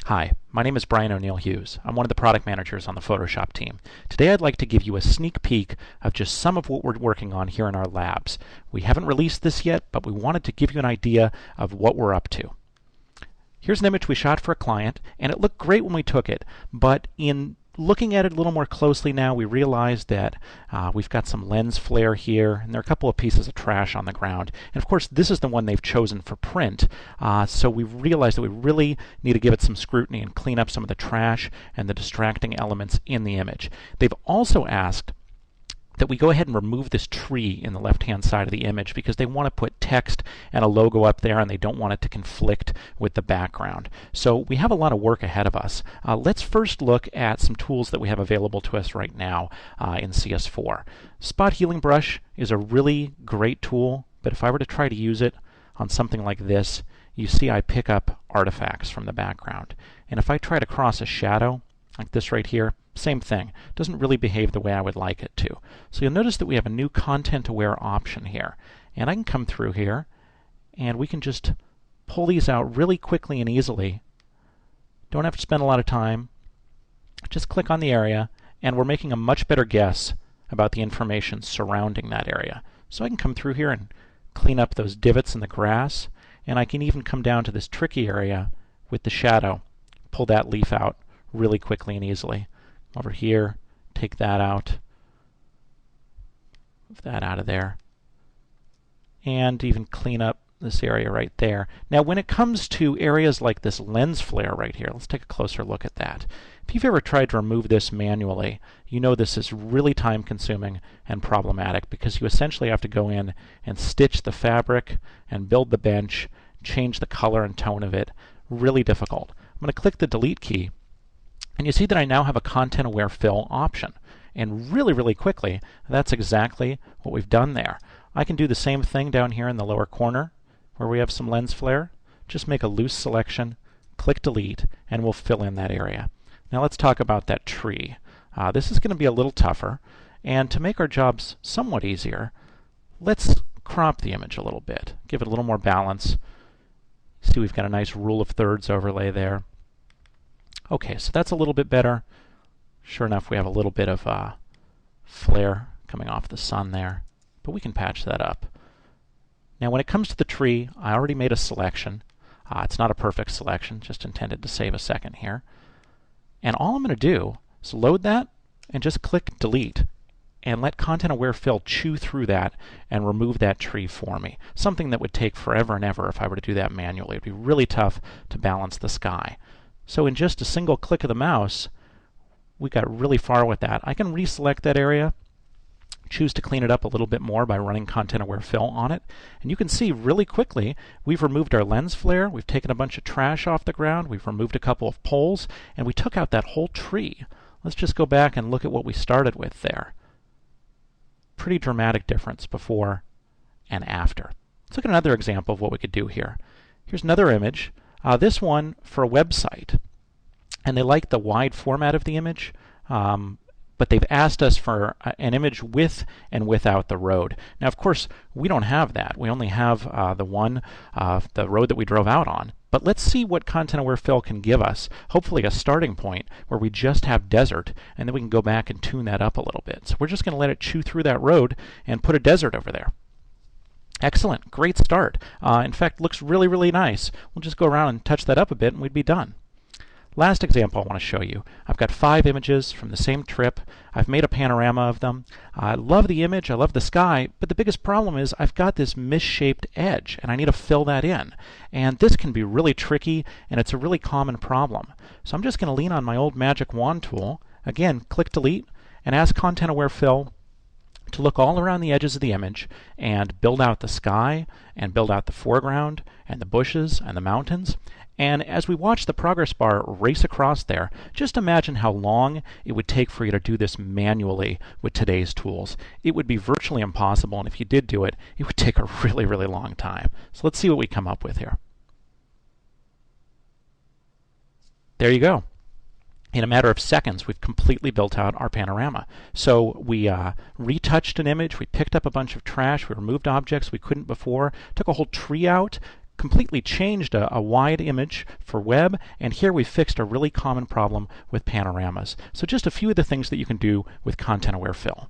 Hi, my name is Brian O'Neill Hughes. I'm one of the product managers on the Photoshop team. Today I'd like to give you a sneak peek of just some of what we're working on here in our labs. We haven't released this yet, but we wanted to give you an idea of what we're up to. Here's an image we shot for a client, and it looked great when we took it, but in looking at it a little more closely now, we realized that we've got some lens flare here, and there are a couple of pieces of trash on the ground. And of course, this is the one they've chosen for print, so we realized that we really need to give it some scrutiny and clean up some of the trash and the distracting elements in the image. They've also asked that we go ahead and remove this tree in the left-hand side of the image because they want to put text and a logo up there and they don't want it to conflict with the background. So we have a lot of work ahead of us. Let's first look at some tools that we have available to us right now in CS4. Spot Healing Brush is a really great tool, but if I were to try to use it on something like this, you see I pick up artifacts from the background. And if I try to cross a shadow, like this right here, same thing. Doesn't really behave the way I would like it to. So you'll notice that we have a new content-aware option here. And I can come through here, and we can just pull these out really quickly and easily. Don't have to spend a lot of time. Just click on the area, and we're making a much better guess about the information surrounding that area. So I can come through here and clean up those divots in the grass, and I can even come down to this tricky area with the shadow, pull that leaf out really quickly and easily. Over here, take that out, move that out of there, and even clean up this area right there. Now when it comes to areas like this lens flare right here, let's take a closer look at that. If you've ever tried to remove this manually, you know this is really time consuming and problematic because you essentially have to go in and stitch the fabric and build the bench, change the color and tone of it. Really difficult. I'm going to click the delete key, and you see that I now have a content-aware fill option. And really quickly, that's exactly what we've done there. I can do the same thing down here in the lower corner where we have some lens flare. Just make a loose selection, click delete, and we'll fill in that area. Now let's talk about that tree. This is going to be a little tougher, and to make our jobs somewhat easier, let's crop the image a little bit, give it a little more balance. See, we've got a nice rule of thirds overlay there. Okay, so that's a little bit better. Sure enough, we have a little bit of flare coming off the sun there, but we can patch that up. Now when it comes to the tree, I already made a selection. It's not a perfect selection, just intended to save a second here. And all I'm going to do is load that and just click delete and let content-aware fill chew through that and remove that tree for me. Something that would take forever and ever if I were to do that manually. It would be really tough to balance the sky. So in just a single click of the mouse, we got really far with that. I can reselect that area, choose to clean it up a little bit more by running content-aware fill on it, and you can see really quickly we've removed our lens flare, we've taken a bunch of trash off the ground, we've removed a couple of poles, and we took out that whole tree. Let's just go back and look at what we started with there. Pretty dramatic difference before and after. Let's look at another example of what we could do here. Here's another image. This one for a website, and they like the wide format of the image, but they've asked us for an image with and without the road. Now, of course, we don't have that. We only have the road that we drove out on. But let's see what content-aware fill can give us. Hopefully a starting point where we just have desert, and then we can go back and tune that up a little bit. So we're just going to let it chew through that road and put a desert over there. Excellent, great start. In fact, looks really nice. We'll just go around and touch that up a bit and we'd be done. Last example I want to show you. I've got 5 images from the same trip. I've made a panorama of them. I love the image, I love the sky, but the biggest problem is I've got this misshaped edge and I need to fill that in. And this can be really tricky and it's a really common problem. So I'm just going to lean on my old magic wand tool. Again, click delete and ask content-aware fill to look all around the edges of the image and build out the sky and build out the foreground and the bushes and the mountains. And as we watch the progress bar race across there, just imagine how long it would take for you to do this manually with today's tools. It would be virtually impossible, and if you did do it, it would take a really long time. So let's see what we come up with here. There you go. In a matter of seconds, we've completely built out our panorama. So we retouched an image, we picked up a bunch of trash, we removed objects we couldn't before, took a whole tree out, completely changed a wide image for web, and here we fixed a really common problem with panoramas. So just a few of the things that you can do with content-aware fill.